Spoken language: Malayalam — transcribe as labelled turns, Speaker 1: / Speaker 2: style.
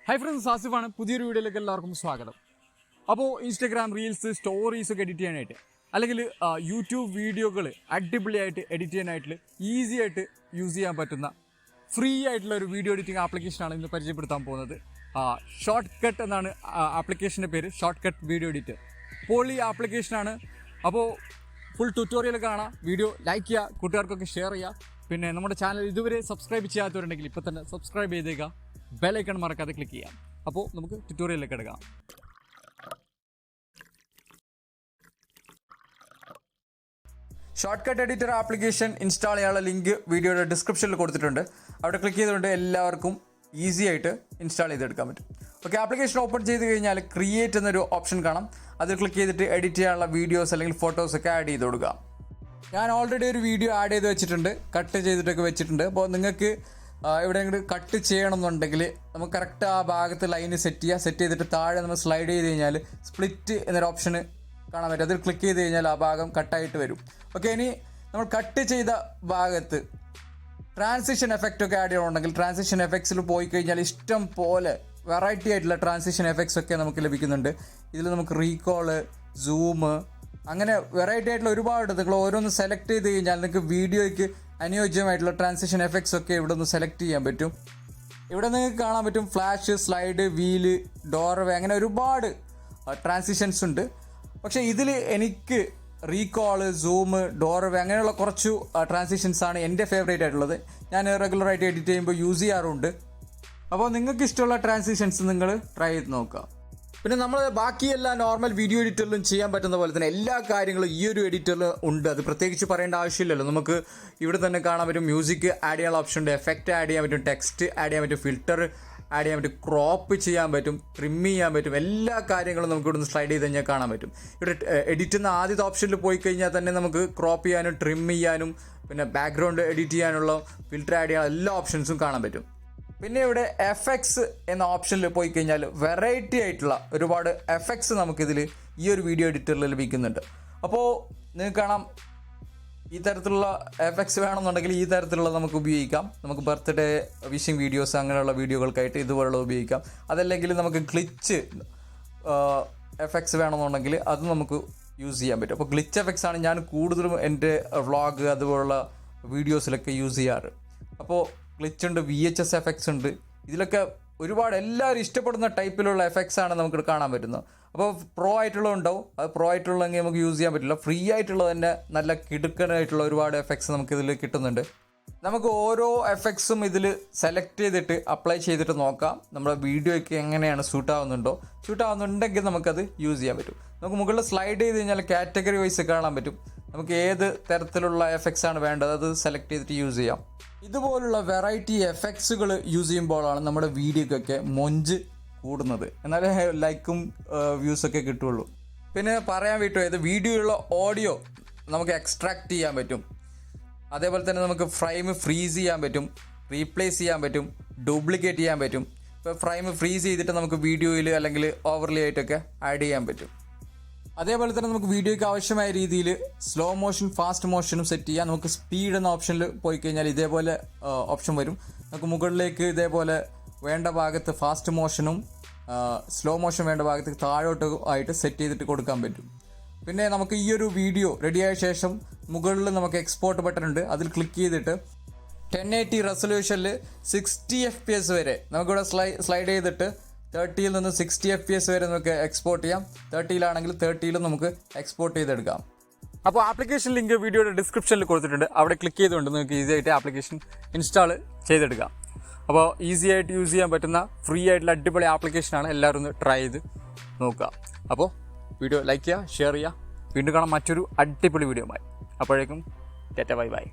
Speaker 1: Hi friends, Asifana. പുതിയൊരു വീഡിയോയിലേക്ക് എല്ലാവർക്കും സ്വാഗതം. അപ്പോൾ ഇൻസ്റ്റാഗ്രാം റീൽസ് സ്റ്റോറീസ് ഒക്കെ എഡിറ്റ് ചെയ്യാനായിട്ട് അല്ലെങ്കിൽ യൂട്യൂബ് വീഡിയോകൾ അടിപൊളിയായിട്ട് എഡിറ്റ് ചെയ്യാനായിട്ട് ഈസി ആയിട്ട് യൂസ് ചെയ്യാൻ പറ്റുന്ന ഫ്രീ ആയിട്ടുള്ള ഒരു വീഡിയോ എഡിറ്റിംഗ് ആപ്ലിക്കേഷനാണ് ഇന്ന് പരിചയപ്പെടുത്താൻ പോകുന്നത്. ഷോർട്ട്കട്ട് എന്നാണ് ആപ്ലിക്കേഷൻ്റെ പേര്, ഷോർട്ട്കട്ട് വീഡിയോ എഡിറ്റർ. പൊളി ആപ്ലിക്കേഷനാണ്. അപ്പോൾ ഫുൾ ട്യൂട്ടോറിയൽ കാണാം, വീഡിയോ ലൈക്ക് ചെയ്യുക, കൂട്ടുകാർക്കൊക്കെ ഷെയർ ചെയ്യുക. പിന്നെ നമ്മുടെ ചാനൽ ഇതുവരെ സബ്സ്ക്രൈബ് ചെയ്യാത്തവരുണ്ടെങ്കിൽ ഇപ്പോൾ തന്നെ സബ്സ്ക്രൈബ് ചെയ്തേക്കുക, ബെൽ ഐക്കൺ മറക്കാതെ ക്ലിക്ക് ചെയ്യാം. അപ്പോൾ നമുക്ക് ട്യൂട്ടോറിയലിലേക്ക് എടുക്കാം. ഷോർട്ട്കട്ട് എഡിറ്റർ ആപ്ലിക്കേഷൻ ഇൻസ്റ്റാൾ ചെയ്യാനുള്ള ലിങ്ക് വീഡിയോയുടെ ഡിസ്ക്രിപ്ഷനിൽ കൊടുത്തിട്ടുണ്ട്. അവിടെ ക്ലിക്ക് ചെയ്തുകൊണ്ട് എല്ലാവർക്കും ഈസി ആയിട്ട് ഇൻസ്റ്റാൾ ചെയ്തെടുക്കാൻ പറ്റും. ഓക്കെ, ആപ്ലിക്കേഷൻ ഓപ്പൺ ചെയ്ത് കഴിഞ്ഞാൽ ക്രിയേറ്റ് എന്നൊരു ഓപ്ഷൻ കാണാം. അതിൽ ക്ലിക്ക് ചെയ്തിട്ട് എഡിറ്റ് ചെയ്യാനുള്ള വീഡിയോസ് അല്ലെങ്കിൽ ഫോട്ടോസൊക്കെ ആഡ് ചെയ്ത് കൊടുക്കുക. ഞാൻ ഓൾറെഡി ഒരു വീഡിയോ ആഡ് ചെയ്ത് വെച്ചിട്ടുണ്ട്, കട്ട് ചെയ്തിട്ടൊക്കെ വെച്ചിട്ടുണ്ട്. അപ്പോൾ നിങ്ങൾക്ക് എവിടെയെങ്കിലും കട്ട് ചെയ്യണമെന്നുണ്ടെങ്കിൽ നമുക്ക് കറക്റ്റ് ആ ഭാഗത്ത് ലൈന് സെറ്റ് ചെയ്തിട്ട് താഴെ നമ്മൾ സ്ലൈഡ് ചെയ്ത് കഴിഞ്ഞാൽ സ്പ്ലിറ്റ് എന്നൊരു ഓപ്ഷന് കാണാൻ പറ്റും. അതിൽ ക്ലിക്ക് ചെയ്ത് കഴിഞ്ഞാൽ ആ ഭാഗം കട്ടായിട്ട് വരും. ഓക്കെ, ഇനി നമ്മൾ കട്ട് ചെയ്ത ഭാഗത്ത് ട്രാൻസിഷൻ എഫക്റ്റ് ഒക്കെ ആഡ് ചെയ്യണമെന്നുണ്ടെങ്കിൽ ട്രാൻസിഷൻ എഫക്ട്സിൽ പോയി കഴിഞ്ഞാൽ ഇഷ്ടം പോലെ വെറൈറ്റി ആയിട്ടുള്ള ട്രാൻസിഷൻ എഫക്ട്സ് ഒക്കെ നമുക്ക് ലഭിക്കുന്നുണ്ട്. ഇതിൽ നമുക്ക് റീകോള്, സൂം, അങ്ങനെ വെറൈറ്റി ആയിട്ടുള്ള ഒരുപാട് നിങ്ങൾ ഓരോന്ന് സെലക്ട് ചെയ്ത് കഴിഞ്ഞാൽ നിങ്ങൾക്ക് വീഡിയോയ്ക്ക് അനുയോജ്യമായിട്ടുള്ള ട്രാൻസിഷൻ എഫക്ട്സ് ഒക്കെ ഇവിടെ നിന്ന് സെലക്ട് ചെയ്യാൻ പറ്റും. ഇവിടെ നിങ്ങൾക്ക് കാണാൻ പറ്റും ഫ്ലാഷ്, സ്ലൈഡ്, വീല്, ഡോർവേ, അങ്ങനെ ഒരുപാട് ട്രാൻസിഷൻസ് ഉണ്ട്. പക്ഷേ ഇതിൽ എനിക്ക് റീകോള്, സൂം, ഡോർവേ അങ്ങനെയുള്ള കുറച്ച് ട്രാൻസിഷൻസാണ് എൻ്റെ ഫേവറേറ്റ് ആയിട്ടുള്ളത്. ഞാൻ റെഗുലറായിട്ട് എഡിറ്റ് ചെയ്യുമ്പോൾ യൂസ് ചെയ്യാറുണ്ട്. അപ്പോൾ നിങ്ങൾക്ക് ഇഷ്ടമുള്ള ട്രാൻസിഷൻസ് നിങ്ങൾ ട്രൈ ചെയ്ത് നോക്കുക. പിന്നെ നമ്മൾ ബാക്കിയെല്ലാ നോർമൽ വീഡിയോ എഡിറ്ററിലും ചെയ്യാൻ പറ്റുന്ന പോലെ തന്നെ എല്ലാ കാര്യങ്ങളും ഈ ഒരു എഡിറ്ററിൽ ഉണ്ട്. അത് പ്രത്യേകിച്ച് പറയേണ്ട ആവശ്യമില്ലല്ലോ. നമുക്ക് ഇവിടെ തന്നെ കാണാൻ പറ്റും മ്യൂസിക് ആഡ് ചെയ്യാനുള്ള ഓപ്ഷൻ ഉണ്ട്, എഫക്റ്റ് ആഡ് ചെയ്യാൻ പറ്റും, ടെക്സ്റ്റ് ആഡ് ചെയ്യാൻ പറ്റും, ഫിൽറ്റർ ആഡ് ചെയ്യാൻ പറ്റും, ക്രോപ്പ് ചെയ്യാൻ പറ്റും, ട്രിം ചെയ്യാൻ പറ്റും. എല്ലാ കാര്യങ്ങളും നമുക്ക് ഇവിടുന്ന് സ്ലൈഡ് ചെയ്ത് കഴിഞ്ഞാൽ കാണാൻ പറ്റും. ഇവിടെ എഡിറ്റ് എന്ന ആദ്യത്തെ ഓപ്ഷനിൽ പോയി കഴിഞ്ഞാൽ തന്നെ നമുക്ക് ക്രോപ്പ് ചെയ്യാനും ട്രിം ചെയ്യാനും പിന്നെ ബാക്ക്ഗ്രൗണ്ട് എഡിറ്റ് ചെയ്യാനുള്ള ഫിൽറ്റർ ആഡ് ചെയ്യാനുള്ള എല്ലാ ഓപ്ഷൻസും കാണാൻ പറ്റും. പിന്നെ ഇവിടെ എഫക്ട്സ് എന്ന ഓപ്ഷനിൽ പോയി കഴിഞ്ഞാൽ വെറൈറ്റി ആയിട്ടുള്ള ഒരുപാട് എഫക്ട്സ് നമുക്കിതിൽ ഈ ഒരു വീഡിയോ എഡിറ്ററിൽ ലഭിക്കുന്നുണ്ട്. അപ്പോൾ നിങ്ങൾക്ക് കാണാം, ഈ തരത്തിലുള്ള എഫക്ട്സ് വേണമെന്നുണ്ടെങ്കിൽ ഈ തരത്തിലുള്ള നമുക്ക് ഉപയോഗിക്കാം. നമുക്ക് ബർത്ത്ഡേ വിഷിംഗ് വീഡിയോസ് അങ്ങനെയുള്ള വീഡിയോകൾക്കായിട്ട് ഇതുപോലുള്ള ഉപയോഗിക്കാം. അതല്ലെങ്കിൽ നമുക്ക് ഗ്ലിച്ച് എഫക്ട്സ് വേണമെന്നുണ്ടെങ്കിൽ അത് നമുക്ക് യൂസ് ചെയ്യാൻ പറ്റും. അപ്പോൾ ഗ്ലിച്ച് എഫക്ട്സ് ആണ് ഞാൻ കൂടുതലും എൻ്റെ വ്ളോഗ് അതുപോലുള്ള വീഡിയോസിലൊക്കെ യൂസ് ചെയ്യാറ്. അപ്പോൾ ഗ്ലിച്ച് ഉണ്ട്, VHS എഫക്ട്സ് ഉണ്ട്. ഇതിലൊക്കെ ഒരുപാട് എല്ലാവരും ഇഷ്ടപ്പെടുന്ന ടൈപ്പിലുള്ള എഫക്ട്സ് ആണ് നമുക്ക് കാണാൻ പറ്റുന്നത്. അപ്പോൾ പ്രോ ആയിട്ടുള്ളത് ഉണ്ടാവും, അത് പ്രോ ആയിട്ടുള്ളതെങ്കിൽ നമുക്ക് യൂസ് ചെയ്യാൻ പറ്റില്ല. ഫ്രീ ആയിട്ടുള്ളത് തന്നെ നല്ല കിടുക്കനായിട്ടുള്ള ഒരുപാട് എഫക്ട്സ് നമുക്കിതിൽ കിട്ടുന്നുണ്ട്. നമുക്ക് ഓരോ എഫക്ട്സും ഇതിൽ സെലക്ട് ചെയ്തിട്ട് അപ്ലൈ ചെയ്തിട്ട് നോക്കാം നമ്മുടെ വീഡിയോയ്ക്ക് എങ്ങനെയാണ് സൂട്ടാവുന്നുണ്ടെങ്കിൽ നമുക്കത് യൂസ് ചെയ്യാൻ പറ്റും. നമുക്ക് മുകളിൽ സ്ലൈഡ് ചെയ്ത് കഴിഞ്ഞാൽ കാറ്റഗറി വൈസ് കാണാൻ പറ്റും. നമുക്ക് ഏത് തരത്തിലുള്ള എഫക്ട്സ് ആണ് വേണ്ടത് അത് സെലക്ട് ചെയ്തിട്ട് യൂസ് ചെയ്യാം. ഇതുപോലുള്ള വെറൈറ്റി എഫക്ട്സുകൾ യൂസ് ചെയ്യുമ്പോഴാണ് നമ്മുടെ വീഡിയോക്കൊക്കെ മൊഞ്ച് കൂടുന്നത്, എന്നാലേ ലൈക്കും വ്യൂസൊക്കെ കിട്ടുള്ളൂ. പിന്നെ പറയാൻ വിട്ടുപോയത്, വീഡിയോയിലുള്ള ഓഡിയോ നമുക്ക് എക്സ്ട്രാക്ട് ചെയ്യാൻ പറ്റും. അതേപോലെ തന്നെ നമുക്ക് ഫ്രെയിം ഫ്രീസ് ചെയ്യാൻ പറ്റും, റീപ്ലേസ് ചെയ്യാൻ പറ്റും, ഡ്യൂപ്ലിക്കേറ്റ് ചെയ്യാൻ പറ്റും. ഇപ്പോൾ ഫ്രെയിം ഫ്രീസ് ചെയ്തിട്ട് നമുക്ക് വീഡിയോയിൽ അല്ലെങ്കിൽ ഓവർലേ ആയിട്ടൊക്കെ ആഡ് ചെയ്യാൻ പറ്റും. അതേപോലെ തന്നെ നമുക്ക് വീഡിയോയ്ക്ക് ആവശ്യമായ രീതിയിൽ സ്ലോ മോഷൻ, ഫാസ്റ്റ് മോഷനും സെറ്റ് ചെയ്യാം. നമുക്ക് സ്പീഡ് എന്ന ഓപ്ഷനിൽ പോയി കഴിഞ്ഞാൽ ഇതേപോലെ ഓപ്ഷൻ വരും. നമുക്ക് മുകളിലേക്ക് ഇതേപോലെ വേണ്ട ഭാഗത്ത് ഫാസ്റ്റ് മോഷനും സ്ലോ മോഷൻ വേണ്ട ഭാഗത്ത് താഴോട്ട് ആയിട്ട് സെറ്റ് ചെയ്തിട്ട് കൊടുക്കാൻ പറ്റും. പിന്നെ നമുക്ക് ഈ ഒരു വീഡിയോ റെഡിയായ ശേഷം മുകളിൽ നമുക്ക് എക്സ്പോർട്ട് ബട്ടൺ ഉണ്ട്. അതിൽ ക്ലിക്ക് ചെയ്തിട്ട് 1080 റെസൊല്യൂഷനിൽ 60 FPS വരെ നമുക്കിവിടെ സ്ലൈഡ് ചെയ്തിട്ട് 30ൽ നിന്ന് 60 FPS വരെ നമുക്ക് എക്സ്പോർട്ട് ചെയ്യാം. 30ലാണെങ്കിൽ 30ലും നമുക്ക് എക്സ്പോർട്ട് ചെയ്തെടുക്കാം. അപ്പോൾ ആപ്ലിക്കേഷൻ ലിങ്ക് വീഡിയോയുടെ ഡിസ്ക്രിപ്ഷനിൽ കൊടുത്തിട്ടുണ്ട്. അവിടെ ക്ലിക്ക് ചെയ്തുകൊണ്ട് നിങ്ങൾക്ക് ഈസി ആയിട്ട് ആപ്ലിക്കേഷൻ ഇൻസ്റ്റാൾ ചെയ്തെടുക്കാം. അപ്പോൾ ഈസി ആയിട്ട് യൂസ് ചെയ്യാൻ പറ്റുന്ന ഫ്രീ ആയിട്ടുള്ള അടിപൊളി ആപ്ലിക്കേഷനാണ്. എല്ലാവരും ഒന്ന് ട്രൈ ചെയ്ത് നോക്കുക. അപ്പോൾ വീഡിയോ ലൈക്ക് ചെയ്യുക, ഷെയർ ചെയ്യുക. വീണ്ടും കാണാം മറ്റൊരു അടിപൊളി വീഡിയോയുമായി. അപ്പോഴേക്കും ടാറ്റ, ബൈ ബൈ.